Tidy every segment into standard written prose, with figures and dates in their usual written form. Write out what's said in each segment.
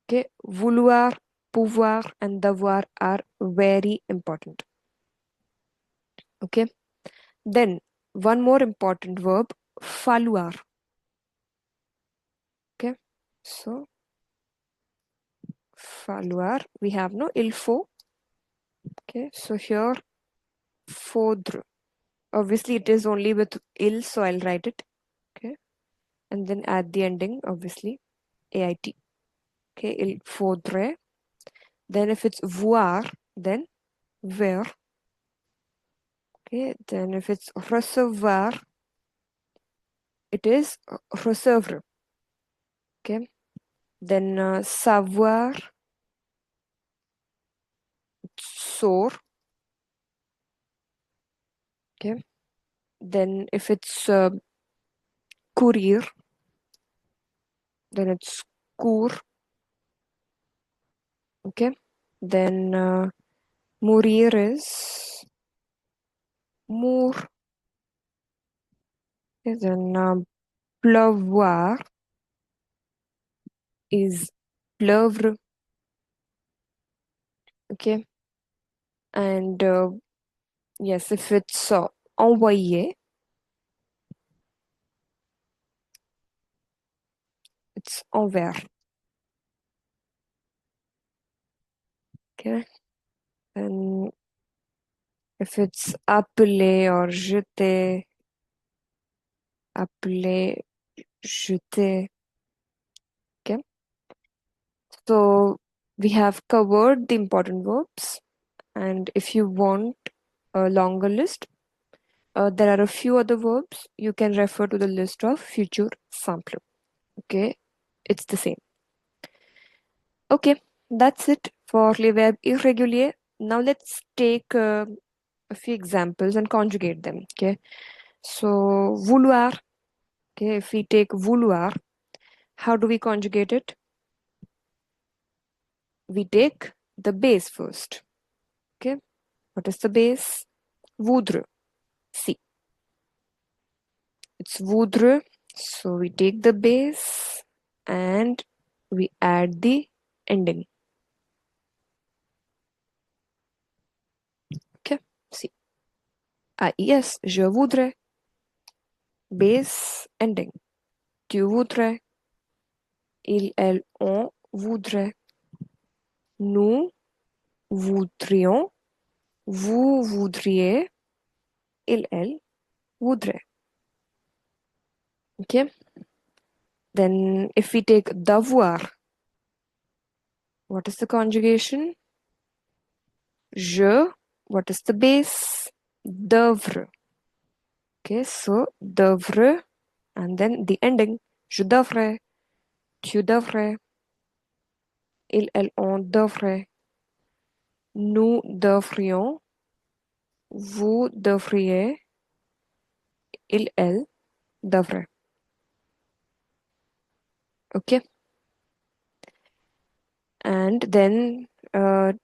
Okay, vouloir, pouvoir, and devoir are very important. Okay, then one more important verb, falloir. Okay, so falloir, we have no il faut. Okay, so here faudre. Obviously, it is only with il, so I'll write it. Okay, and then add the ending, obviously, ait. Okay, il faudrait. Then if it's voir, then ver. Okay, then if it's recevoir, it is recevoir. Okay, then savoir, sor. Okay, then if it's courir, then it's cour. Okay, then mourir is mour. Okay, then pleuvoir is pleuvre. Okay, and yes, if it's envoyer, it's envers. Okay, and if it's appeler or jeter, appeler, jeter. Okay, so we have covered the important verbs, and if you want a longer list, there are a few other verbs. You can refer to the list of future simple. Okay, it's the same. Okay, that's it for les verbes irréguliers. Now let's take a few examples and conjugate them. Okay, so vouloir. Okay, if we take vouloir, how do we conjugate it? We take the base first. Okay, what is the base? Voudre. See, it's voudre. So we take the base and we add the ending. Okay, see. Ah, yes, je voudrais. Base, ending. Tu voudrais. Il, elle, on voudrait. Nous voudrions. Vous voudriez. Il, elle voudrait. Okay. Then if we take devoir, what is the conjugation? Je, what is the base? Devre. Okay, so devre, and then the ending. Je devrais, tu devrais, il, elle, on devrait, nous devrions, vous devriez, il, elle devrait. Okay. And then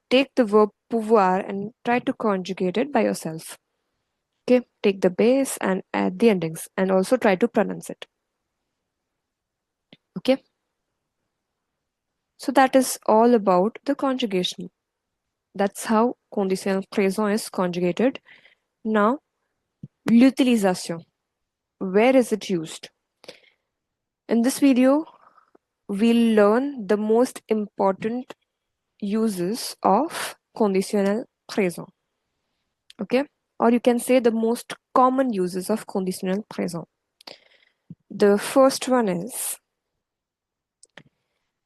take the verb pouvoir and try to conjugate it by yourself. Okay, take the base and add the endings and also try to pronounce it. Okay, so that is all about the conjugation. That's how conditionnel présent is conjugated. Now, l'utilisation. Where is it used? In this video, we'll learn the most important uses of conditionnel présent. Okay, or you can say the most common uses of conditionnel présent. The first one is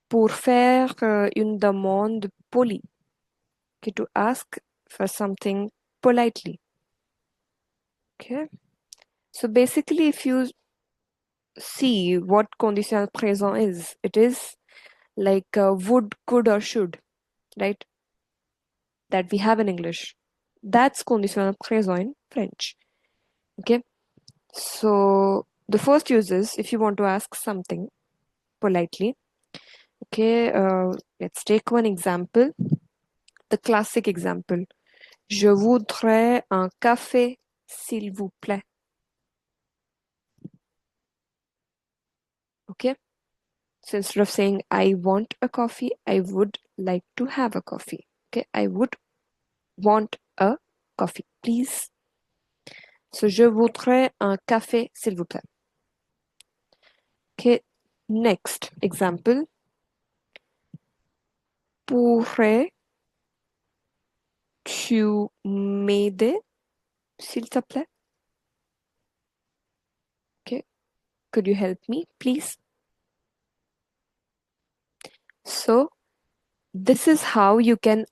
pour faire une demande polie. Okay, to ask for something politely. Okay, so basically, if you see what conditionnel présent is, it is like would, could, or should, right? That we have in English. That's conditionnel présent in French. Okay, so the first use is if you want to ask something politely. Okay, let's take one example. The classic example. Je voudrais un café, s'il vous plaît. Okay, So instead of saying I want a coffee, I would like to have a coffee. Okay, I would want a coffee, please. So je voudrais un café, s'il vous plaît. Okay, next example. Pourrais-tu m'aider, s'il te plaît? Okay, could you help me, please? So this is how you can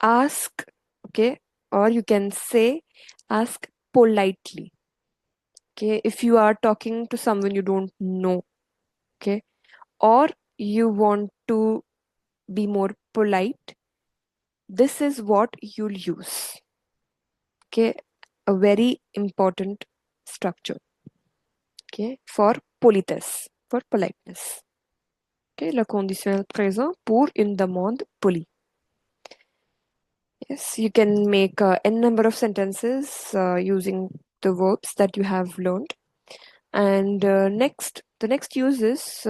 ask, okay, or you can say ask politely. Okay, if you are talking to someone you don't know, okay, or you want to be more polite, this is what you'll use. Okay, a very important structure. Okay, for politesse, for politeness. Okay, le conditionnel présent pour une demande polie. Yes, you can make n number of sentences using the verbs that you have learned. And the next use is,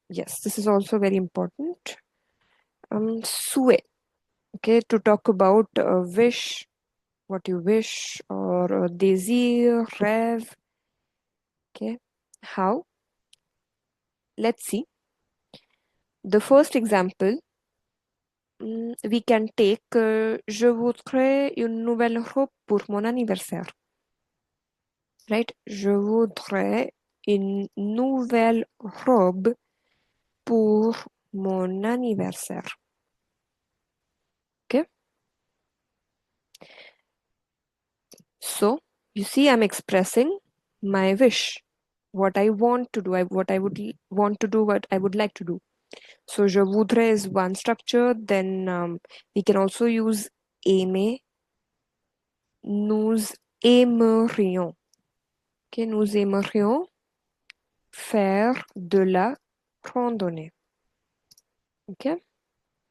yes, this is also very important. Souhait. Okay, to talk about wish, what you wish, or désir, rêve. Okay, how? Let's see. The first example, we can take je voudrais une nouvelle robe pour mon anniversaire. Right? Je voudrais une nouvelle robe pour mon anniversaire. Okay? So, you see, I'm expressing my wish, what I want to do, what I would want to do, what I would like to do. So, je voudrais is one structure. Then we can also use aimer. Nous aimerions. Okay, nous aimerions faire de la randonnée. Okay,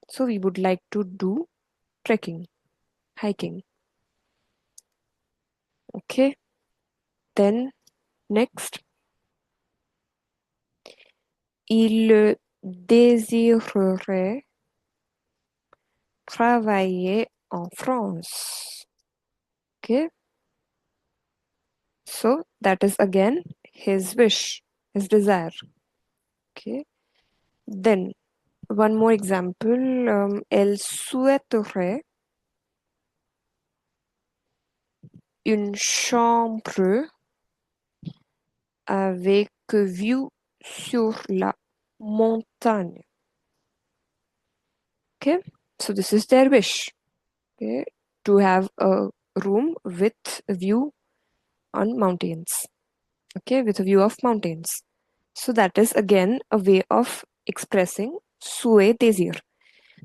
so we would like to do trekking, hiking. Okay, then next, il désirerait travailler en France. Okay, so that is again his wish, his desire. Okay, then one more example, elle souhaiterait une chambre avec vue sur la montagne. Okay, so this is their wish. Okay, to have a room with a view on mountains. Okay, with a view of mountains. So that is again a way of expressing souhait désir.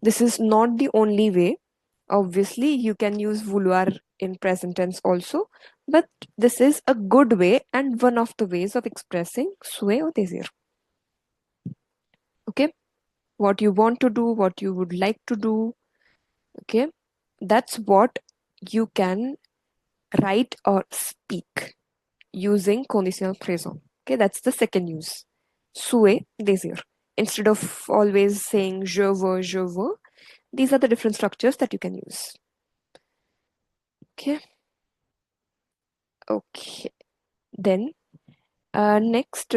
This is not the only way. Obviously, you can use vouloir in present tense also, but this is a good way and one of the ways of expressing souhait or désir. Okay, what you want to do, what you would like to do. Okay, that's what you can write or speak using conditionnel présent. Okay, that's the second use. Souhait, désir. Instead of always saying je veux, these are the different structures that you can use. Okay. Okay. Then, next,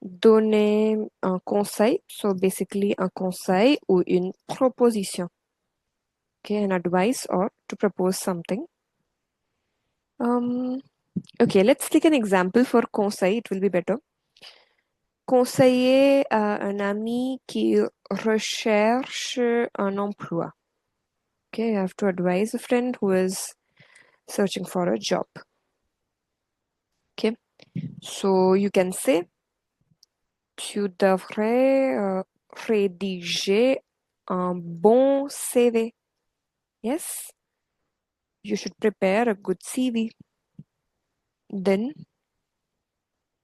donner un conseil. So basically, un conseil ou une proposition. Okay, an advice or to propose something. Okay, let's take an example for conseil. It will be better. Conseiller à un ami qui recherche un emploi. Okay, I have to advise a friend who is searching for a job. Okay, so you can say tu devrais rédiger un bon CV. Yes, you should prepare a good CV. Then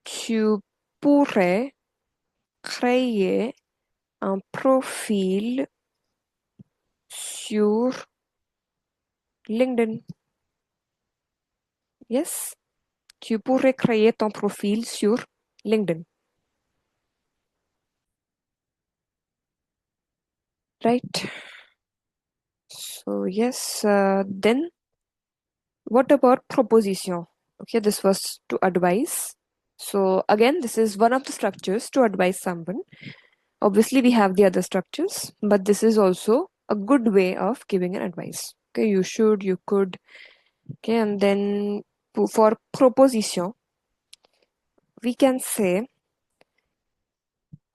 tu pourrais créer un profil sur LinkedIn. Yes, tu pourrais créer ton profil sur LinkedIn. right? So yes, then what about proposition? Okay, this was to advise. So again, this is one of the structures to advise someone. Obviously, we have the other structures, but this is also a good way of giving an advice. Okay, you should, you could. Okay, and then for proposition, we can say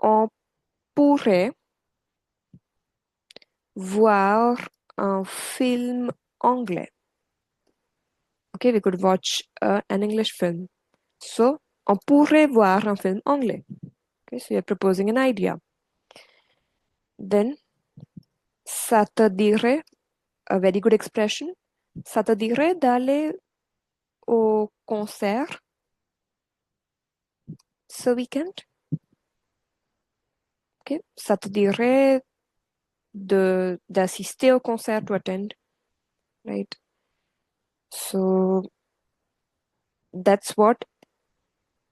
on pourrait voir un film anglais. Okay, we could watch an English film. So, on pourrait voir un film anglais. Okay, so you're proposing an idea. Then, ça te dirait, a very good expression, ça te dirait d'aller au concert ce week-end? Okay, ça te dirait d'assister au concert, to attend, right? So, that's what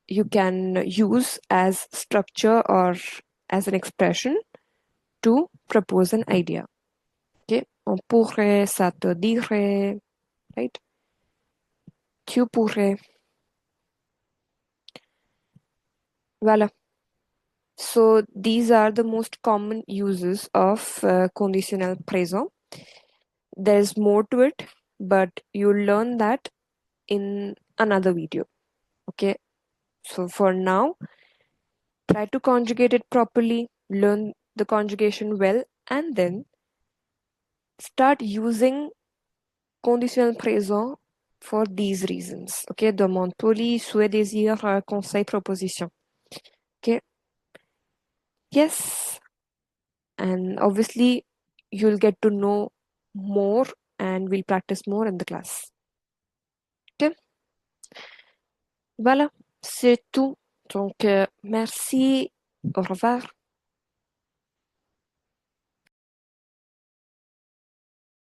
you can use as structure or as an expression to propose an idea. Okay, on pourrait, ça te dirait, right? Tu pourrais. Voilà. So these are the most common uses of conditionnel présent. There's more to it, but you'll learn that in another video. Okay, so for now, try to conjugate it properly, learn the conjugation well, and then start using conditionnel présent for these reasons. Okay, demande polie, souhait, désir, conseil, proposition. Okay, yes, and obviously you'll get to know more and we'll practice more in the class. Okay, voilà, c'est tout. Donc, merci, au revoir.